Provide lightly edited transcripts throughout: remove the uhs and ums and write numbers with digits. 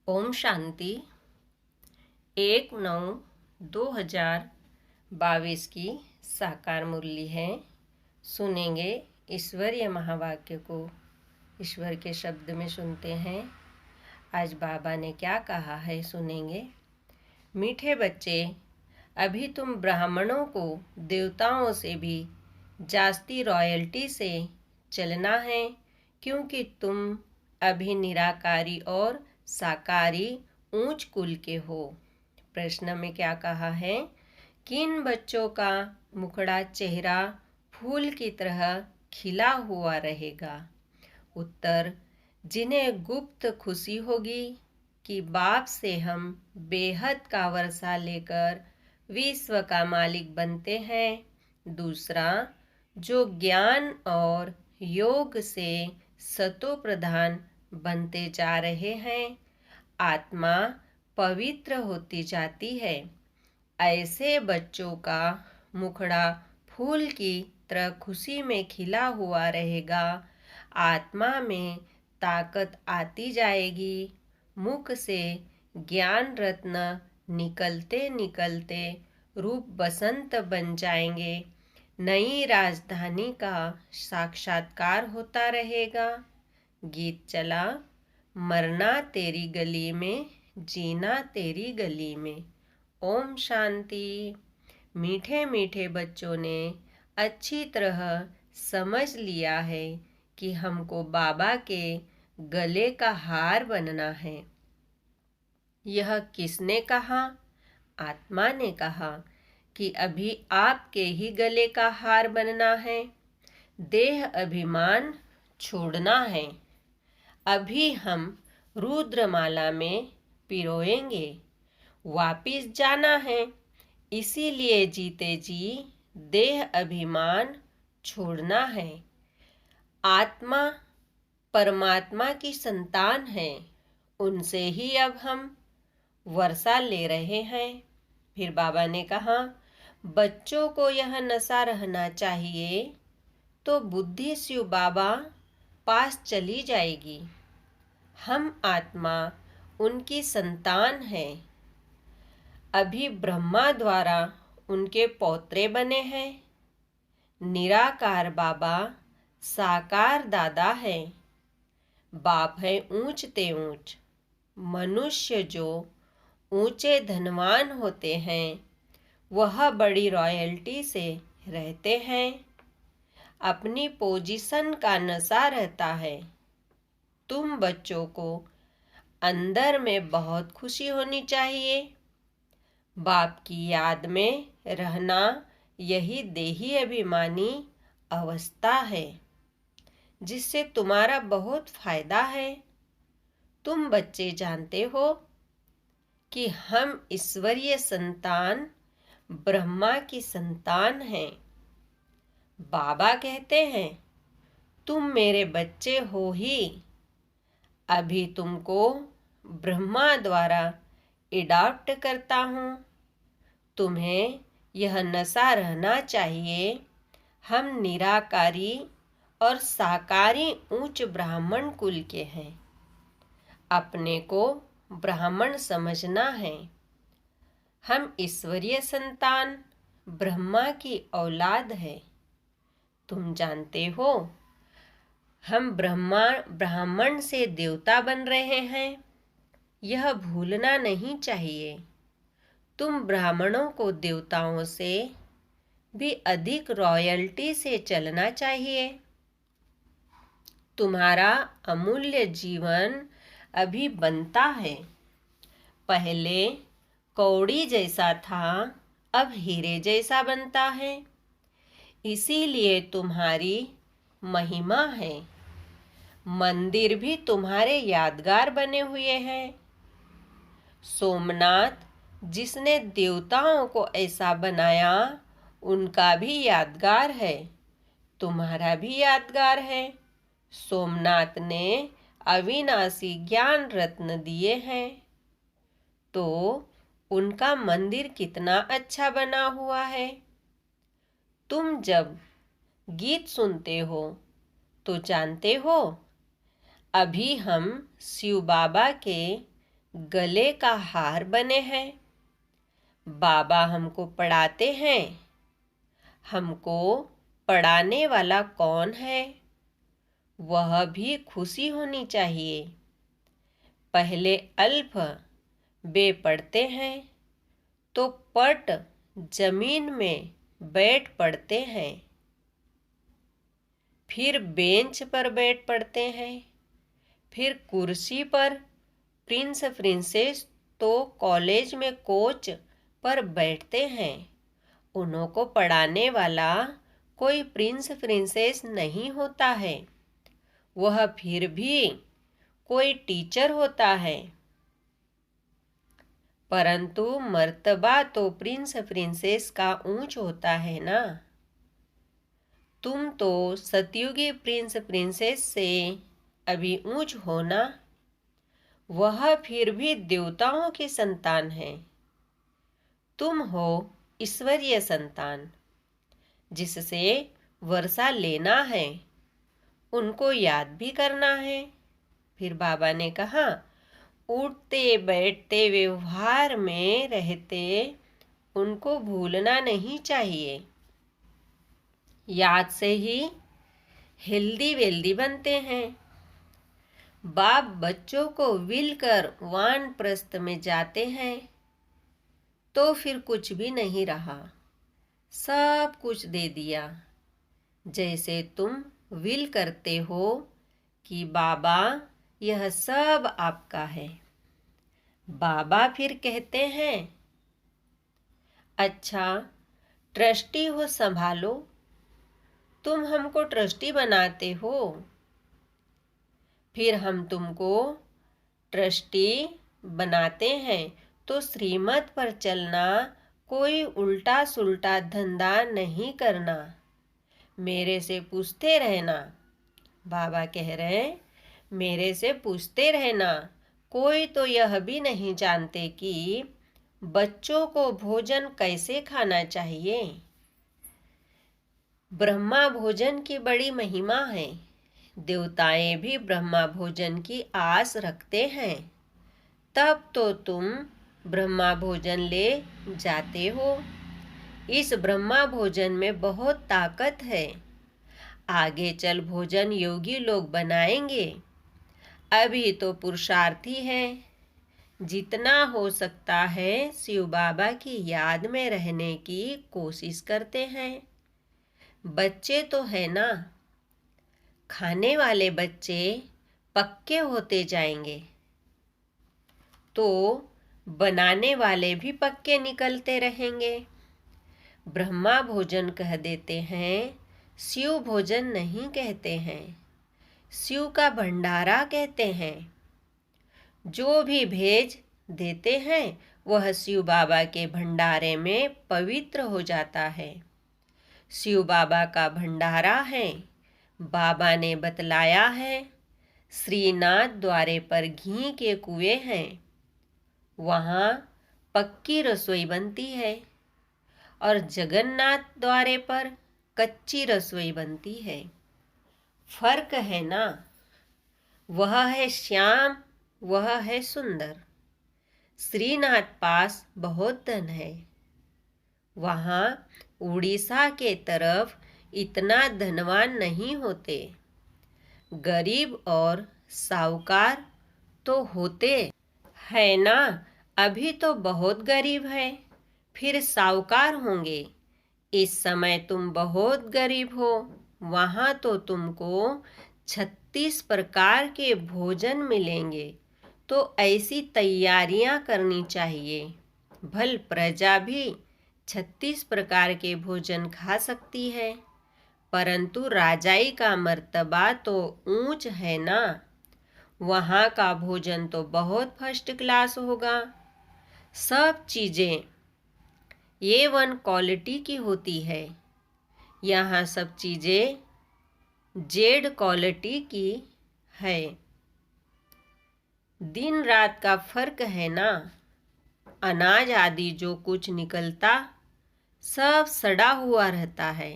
ओम शांति 1/9/2022 की साकार मुरली है। सुनेंगे ईश्वरीय महावाक्य को। ईश्वर के शब्द में सुनते हैं। आज बाबा ने क्या कहा है सुनेंगे। मीठे बच्चे, अभी तुम ब्राह्मणों को देवताओं से भी जास्ती रॉयल्टी से चलना है, क्योंकि तुम अभी निराकारी और साकारी ऊंच कुल के हो। प्रश्न में क्या कहा है? किन बच्चों का मुखड़ा चेहरा फूल की तरह खिला हुआ रहेगा? उत्तर, जिन्हें गुप्त खुशी होगी कि बाप से हम बेहद का वर्षा लेकर विश्व का मालिक बनते हैं। दूसरा, जो ज्ञान और योग से सतो प्रधान बनते जा रहे हैं, आत्मा पवित्र होती जाती है। ऐसे बच्चों का मुखड़ा फूल की तरह खुशी में खिला हुआ रहेगा। आत्मा में ताकत आती जाएगी। मुख से ज्ञान रत्न निकलते निकलते रूप बसंत बन जाएंगे। नई राजधानी का साक्षात्कार होता रहेगा। गीत चला, मरना तेरी गली में, जीना तेरी गली में। ओम शांति। मीठे मीठे बच्चों ने अच्छी तरह समझ लिया है कि हमको बाबा के गले का हार बनना है। यह किसने कहा? आत्मा ने कहा कि अभी आपके ही गले का हार बनना है। देह अभिमान छोड़ना है। अभी हम रुद्रमाला में पिरोएंगे। वापिस जाना है। इसीलिए जीते जी देह अभिमान छोड़ना है। आत्मा परमात्मा की संतान है। उनसे ही अब हम वर्षा ले रहे हैं। फिर बाबा ने कहा, बच्चों को यह नशा रहना चाहिए तो बुद्धि शिव बाबा पास चली जाएगी। हम आत्मा उनकी संतान है। अभी ब्रह्मा द्वारा उनके पौत्रे बने हैं। निराकार बाबा साकार दादा है। बाप है ऊंच ते ऊंच। मनुष्य जो ऊंचे धनवान होते हैं, वह बड़ी रॉयल्टी से रहते हैं। अपनी पोजीशन का नशा रहता है। तुम बच्चों को अंदर में बहुत खुशी होनी चाहिए। बाप की याद में रहना यही देही अभिमानी अवस्था है, जिससे तुम्हारा बहुत फायदा है। तुम बच्चे जानते हो कि हम ईश्वरीय संतान ब्रह्मा की संतान हैं। बाबा कहते हैं, तुम मेरे बच्चे हो ही। अभी तुमको ब्रह्मा द्वारा एडॉप्ट करता हूँ। तुम्हें यह नशा रहना चाहिए। हम निराकारी और साकारी उच्च ब्राह्मण कुल के हैं। अपने को ब्राह्मण समझना है। हम ईश्वरीय संतान ब्रह्मा की औलाद है। तुम जानते हो, हम ब्राह्मण से देवता बन रहे हैं। यह भूलना नहीं चाहिए। तुम ब्राह्मणों को देवताओं से भी अधिक रॉयल्टी से चलना चाहिए। तुम्हारा अमूल्य जीवन अभी बनता है। पहले कौड़ी जैसा था, अब हीरे जैसा बनता है। इसीलिए तुम्हारी महिमा है। मंदिर भी तुम्हारे यादगार बने हुए हैं। सोमनाथ जिसने देवताओं को ऐसा बनाया, उनका भी यादगार है। तुम्हारा भी यादगार है। सोमनाथ ने अविनाशी ज्ञान रत्न दिए हैं, तो उनका मंदिर कितना अच्छा बना हुआ है। तुम जब गीत सुनते हो तो जानते हो, अभी हम शिव बाबा के गले का हार बने हैं। बाबा हमको पढ़ाते हैं। हमको पढ़ाने वाला कौन है? वह भी खुशी होनी चाहिए। पहले अल्फ बे पढ़ते हैं तो पट जमीन में बैठ पढ़ते हैं। फिर बेंच पर बैठ पढ़ते हैं। फिर कुर्सी पर प्रिंस प्रिंसेस तो कॉलेज में कोच पर बैठते हैं। उन्हों को पढ़ाने वाला कोई प्रिंस प्रिंसेस नहीं होता है। वह फिर भी कोई टीचर होता है। परंतु मर्तबा तो प्रिंस प्रिंसेस का ऊंच होता है ना। तुम तो सतयुगी प्रिंस प्रिंसेस से अभी ऊंच हो ना। वह फिर भी देवताओं की संतान है। तुम हो ईश्वरीय संतान, जिससे वर्षा लेना है, उनको याद भी करना है। फिर बाबा ने कहा, उठते बैठते व्यवहार में रहते उनको भूलना नहीं चाहिए। याद से ही हेल्दी वेल्दी बनते हैं। बाप बच्चों को विल कर वानप्रस्थ में जाते हैं तो फिर कुछ भी नहीं रहा, सब कुछ दे दिया। जैसे तुम विल करते हो कि बाबा यह सब आपका है। बाबा फिर कहते हैं, अच्छा ट्रस्टी हो संभालो। तुम हमको ट्रस्टी बनाते हो, फिर हम तुमको ट्रस्टी बनाते हैं तो श्रीमत पर चलना, कोई उल्टा सुल्टा धंधा नहीं करना। मेरे से पूछते रहना। बाबा कह रहे हैं, मेरे से पूछते रहना। कोई तो यह भी नहीं जानते कि बच्चों को भोजन कैसे खाना चाहिए। ब्रह्मा भोजन की बड़ी महिमा है। देवताएं भी ब्रह्मा भोजन की आस रखते हैं। तब तो तुम ब्रह्मा भोजन ले जाते हो। इस ब्रह्मा भोजन में बहुत ताकत है। आगे चल भोजन योगी लोग बनाएंगे। अभी तो पुरुषार्थी है। जितना हो सकता है शिव बाबा की याद में रहने की कोशिश करते हैं। बच्चे तो है ना, खाने वाले बच्चे पक्के होते जाएंगे तो बनाने वाले भी पक्के निकलते रहेंगे। ब्रह्मा भोजन कह देते हैं, शिव भोजन नहीं कहते हैं। शिव का भंडारा कहते हैं। जो भी भेज देते हैं वह शिव बाबा के भंडारे में पवित्र हो जाता है। शिव बाबा का भंडारा है। बाबा ने बतलाया है, श्रीनाथ द्वारे पर घी के कुएं हैं। वहाँ पक्की रसोई बनती है और जगन्नाथ द्वारे पर कच्ची रसोई बनती है। फर्क है ना। वह है श्याम, वह है सुंदर। श्रीनाथ पास बहुत धन है। वहाँ उड़ीसा के तरफ इतना धनवान नहीं होते। गरीब और साहूकार तो होते है ना। अभी तो बहुत गरीब है, फिर साहूकार होंगे। इस समय तुम बहुत गरीब हो। वहाँ तो तुमको 36 प्रकार के भोजन मिलेंगे, तो ऐसी तैयारियां करनी चाहिए। भल प्रजा भी 36 प्रकार के भोजन खा सकती है, परंतु राजाई का मर्तबा तो ऊंच है ना। वहाँ का भोजन तो बहुत फर्स्ट क्लास होगा। सब चीज़ें A1 क्वालिटी की होती है। यहाँ सब चीज़ें Z क्वालिटी की है। दिन रात का फर्क है ना। अनाज आदि जो कुछ निकलता सब सड़ा हुआ रहता है।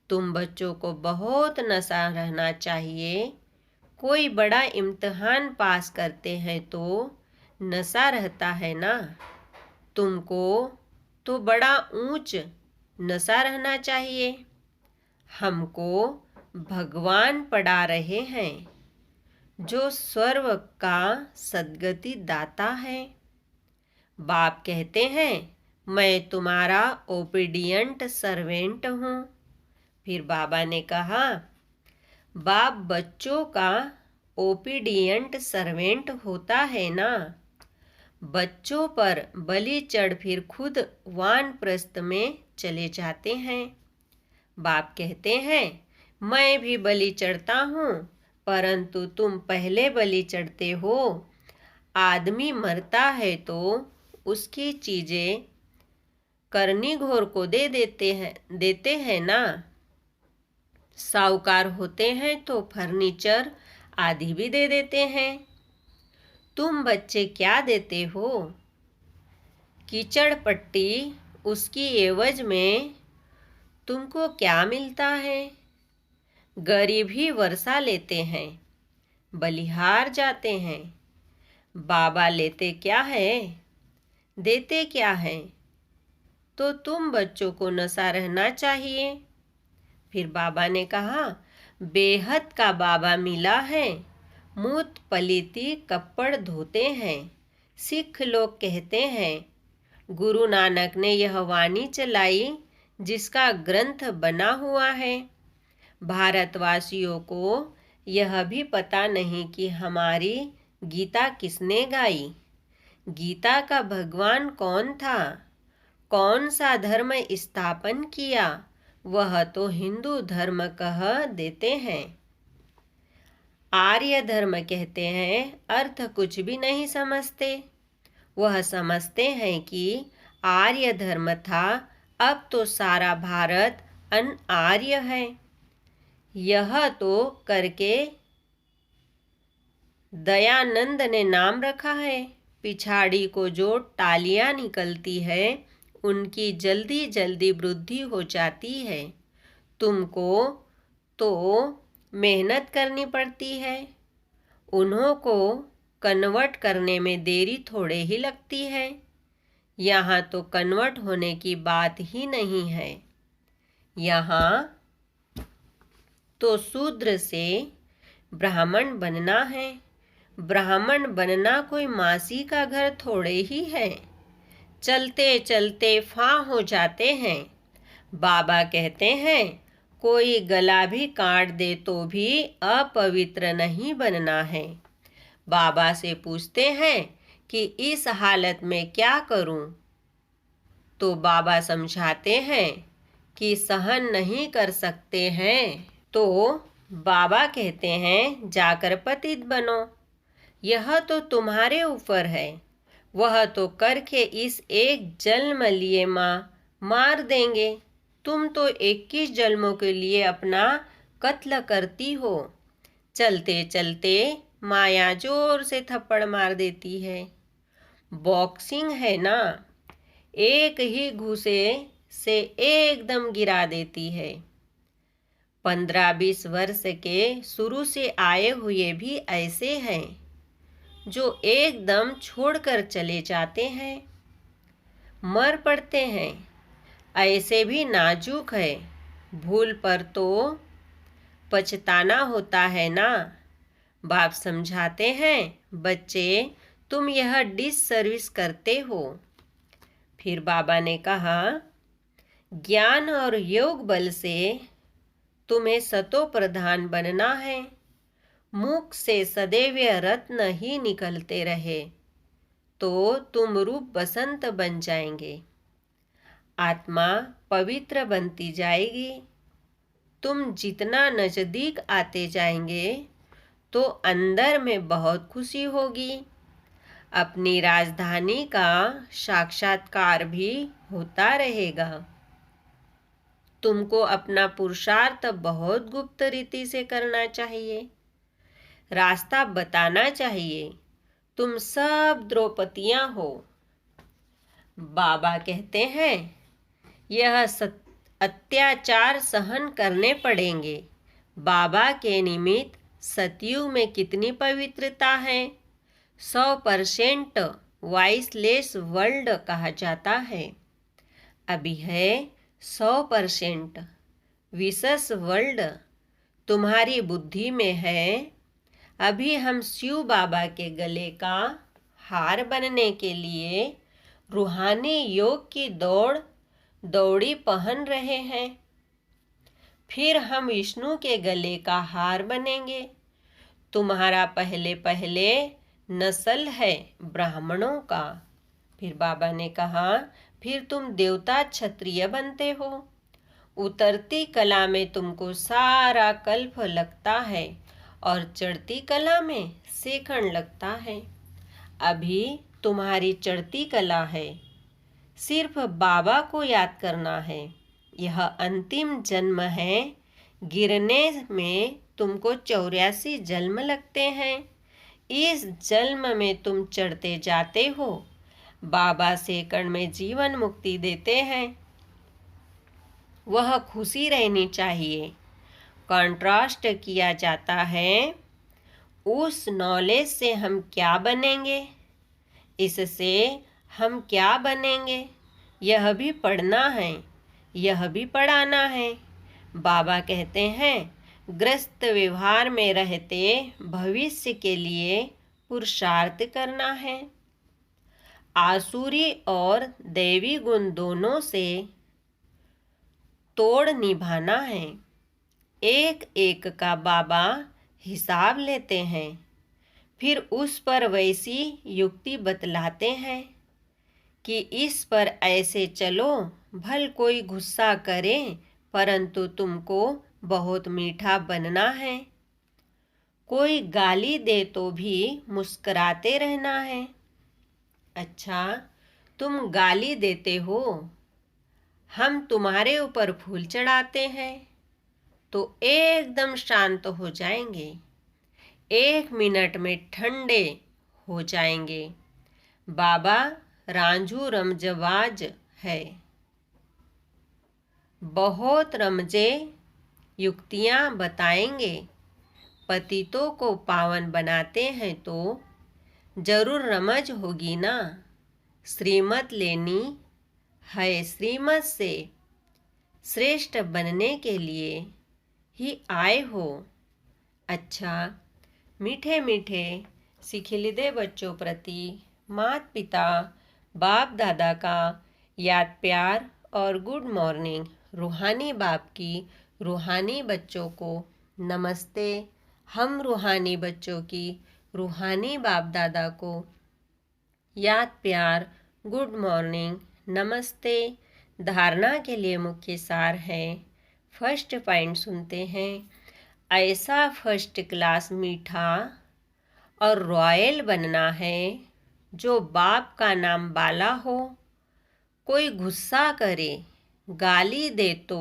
तुम बच्चों को बहुत नशा रहना चाहिए। कोई बड़ा इम्तिहान पास करते हैं तो नशा रहता है ना। तुमको तो बड़ा ऊंच नशा रहना चाहिए। हमको भगवान पढ़ा रहे हैं, जो स्वर्ग का सद्गति दाता है। बाप कहते हैं, मैं तुम्हारा ओबीडियंट सर्वेंट हूँ। फिर बाबा ने कहा, बाप बच्चों का ओबीडियंट सर्वेंट होता है ना। बच्चों पर बलि चढ़ फिर खुद वानप्रस्थ में चले जाते हैं। बाप कहते हैं, मैं भी बलि चढ़ता हूँ, परंतु तुम पहले बलि चढ़ते हो। आदमी मरता है तो उसकी चीजें करनी घोर को देते हैं ना। साहूकार होते हैं तो फर्नीचर आदि भी दे देते हैं। तुम बच्चे क्या देते हो? कीचड़ पट्टी। उसकी एवज में तुमको क्या मिलता है? गरीब ही वर्षा लेते हैं, बलिहार जाते हैं। बाबा लेते क्या है, देते क्या है? तो तुम बच्चों को नशा रहना चाहिए। फिर बाबा ने कहा, बेहद का बाबा मिला है, मूत पलीती कपड़ धोते हैं। सिख लोग कहते हैं, गुरु नानक ने यह वाणी चलाई जिसका ग्रंथ बना हुआ है। भारतवासियों को यह भी पता नहीं कि हमारी गीता किसने गाई। गीता का भगवान कौन था, कौन सा धर्म स्थापन किया, वह तो हिंदू धर्म कह देते हैं। आर्य धर्म कहते हैं, अर्थ कुछ भी नहीं समझते। वह समझते हैं कि आर्य धर्म था, अब तो सारा भारत अनार्य है। यह तो करके दयानंद ने नाम रखा है। पिछाड़ी को जो टालियां निकलती है, उनकी जल्दी जल्दी वृद्धि हो जाती है। तुमको तो मेहनत करनी पड़ती है, उन्हों को कन्वर्ट करने में देरी थोड़े ही लगती है। यहाँ तो कन्वर्ट होने की बात ही नहीं है। यहाँ तो शूद्र से ब्राह्मण बनना है। ब्राह्मण बनना कोई मासी का घर थोड़े ही है। चलते चलते फां हो जाते हैं। बाबा कहते हैं, कोई गला भी काट दे तो भी अपवित्र नहीं बनना है। बाबा से पूछते हैं कि इस हालत में क्या करूं? तो बाबा समझाते हैं कि सहन नहीं कर सकते हैं तो बाबा कहते हैं, जाकर पतित बनो। यह तो तुम्हारे ऊपर है। वह तो करके इस एक जन्म लिए मार देंगे। तुम तो 21 जन्मों के लिए अपना कत्ल करती हो। चलते चलते माया जोर से थप्पड़ मार देती है। बॉक्सिंग है ना, एक ही घूसे से एकदम गिरा देती है। 15-20 वर्ष के शुरू से आए हुए भी ऐसे हैं, जो एकदम छोड़कर चले जाते हैं, मर पड़ते हैं। ऐसे भी नाजुक है, भूल पर तो पछताना होता है ना। बाप समझाते हैं, बच्चे तुम यह डिस सर्विस करते हो। फिर बाबा ने कहा, ज्ञान और योग बल से तुम्हें सतो प्रधान बनना है। मुख से सदैव रत्न ही निकलते रहे तो तुम रूप बसंत बन जाएंगे। आत्मा पवित्र बनती जाएगी। तुम जितना नजदीक आते जाएंगे तो अंदर में बहुत खुशी होगी। अपनी राजधानी का साक्षात्कार भी होता रहेगा। तुमको अपना पुरुषार्थ बहुत गुप्त रीति से करना चाहिए। रास्ता बताना चाहिए। तुम सब द्रौपदियां हो। बाबा कहते हैं, यह अत्याचार सहन करने पड़ेंगे। बाबा के निमित्त सतयुग में कितनी पवित्रता है। 100% वॉइसलेस वर्ल्ड कहा जाता है। अभी है 100% विशेष वर्ल्ड तुम्हारी बुद्धि में है। अभी हम शिव बाबा के गले का हार बनने के लिए रूहानी योग की दौड़ी पहन रहे हैं। फिर हम विष्णु के गले का हार बनेंगे। तुम्हारा पहले नस्ल है ब्राह्मणों का। फिर बाबा ने कहा फिर तुम देवता क्षत्रिय बनते हो। उतरती कला में तुमको सारा कल्प लगता है और चढ़ती कला में सेकंड लगता है। अभी तुम्हारी चढ़ती कला है, सिर्फ बाबा को याद करना है। यह अंतिम जन्म है। गिरने में तुमको 84 जन्म लगते हैं। इस जन्म में तुम चढ़ते जाते हो। बाबा सेकंड में जीवन मुक्ति देते हैं। वह खुशी रहनी चाहिए। कॉन्ट्रास्ट किया जाता है। उस नॉलेज से हम क्या बनेंगे, इससे हम क्या बनेंगे, यह भी पढ़ना है, यह भी पढ़ाना है। बाबा कहते हैं ग्रस्त व्यवहार में रहते भविष्य के लिए पुरुषार्थ करना है। आसुरी और दैवी गुण दोनों से तोड़ निभाना है। एक एक का बाबा हिसाब लेते हैं, फिर उस पर वैसी युक्ति बतलाते हैं कि इस पर ऐसे चलो। भल कोई गुस्सा करे परंतु तुमको बहुत मीठा बनना है। कोई गाली दे तो भी मुस्कुराते रहना है। अच्छा, तुम गाली देते हो, हम तुम्हारे ऊपर फूल चढ़ाते हैं तो एकदम शांत हो जाएंगे। 1 मिनट में ठंडे हो जाएंगे। बाबा रांझू रमजबाज है। बहुत रमजे युक्तियाँ बताएंगे। पतितों को पावन बनाते हैं तो जरूर रमज होगी ना। श्रीमत लेनी है। श्रीमत से श्रेष्ठ बनने के लिए ही आए हो। अच्छा, मीठे मीठे सिखिलिदे बच्चों प्रति माता पिता बाप दादा का याद प्यार और गुड मॉर्निंग। रूहानी बाप की रूहानी बच्चों को नमस्ते। हम रूहानी बच्चों की रूहानी बाप दादा को याद प्यार गुड मॉर्निंग नमस्ते। धारणा के लिए मुख्य सार है। फर्स्ट पॉइंट सुनते हैं। ऐसा फर्स्ट क्लास मीठा और रॉयल बनना है जो बाप का नाम बाला हो। कोई गुस्सा करे, गाली दे तो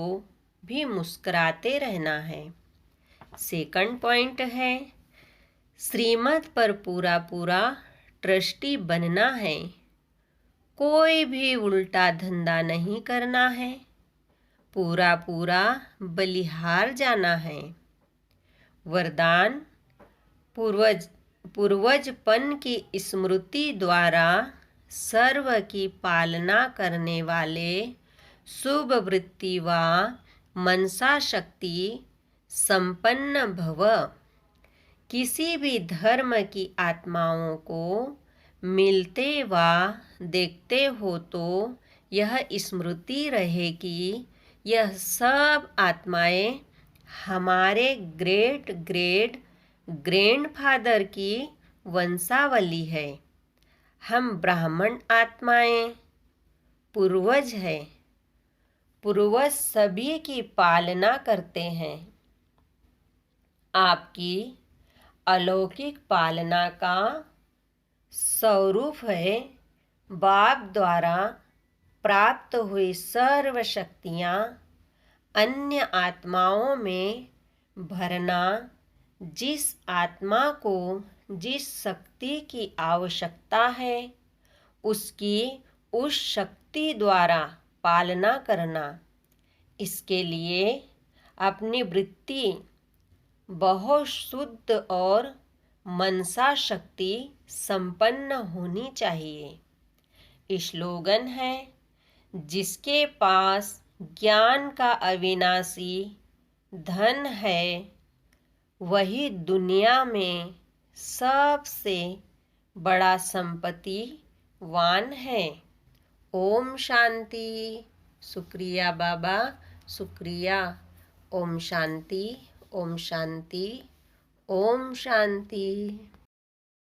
भी मुस्कुराते रहना है। सेकंड पॉइंट है श्रीमत पर पूरा ट्रस्टी बनना है। कोई भी उल्टा धंधा नहीं करना है। पूरा बलिहार जाना है। वरदान पूर्वजपन की स्मृति द्वारा सर्व की पालना करने वाले शुभ वृत्ति व मनसा शक्ति संपन्न भव। किसी भी धर्म की आत्माओं को मिलते व देखते हो तो यह स्मृति रहे कि यह सब आत्माएं हमारे ग्रेट ग्रैंडफादर की वंशावली है। हम ब्राह्मण आत्माएं पूर्वज हैं। पूर्वज सभी की पालना करते हैं। आपकी अलौकिक पालना का स्वरूप है बाप द्वारा प्राप्त हुई सर्व शक्तियाँ अन्य आत्माओं में भरना। जिस आत्मा को जिस शक्ति की आवश्यकता है उसकी उस शक्ति द्वारा पालना करना। इसके लिए अपनी वृत्ति बहुत शुद्ध और मनसा शक्ति संपन्न होनी चाहिए। स्लोगन है, जिसके पास ज्ञान का अविनाशी धन है वही दुनिया में सबसे बड़ा संपत्तिवान है। ओम शांति। शुक्रिया बाबा, शुक्रिया। ओम शांति, ओम शांति, ओम शांति।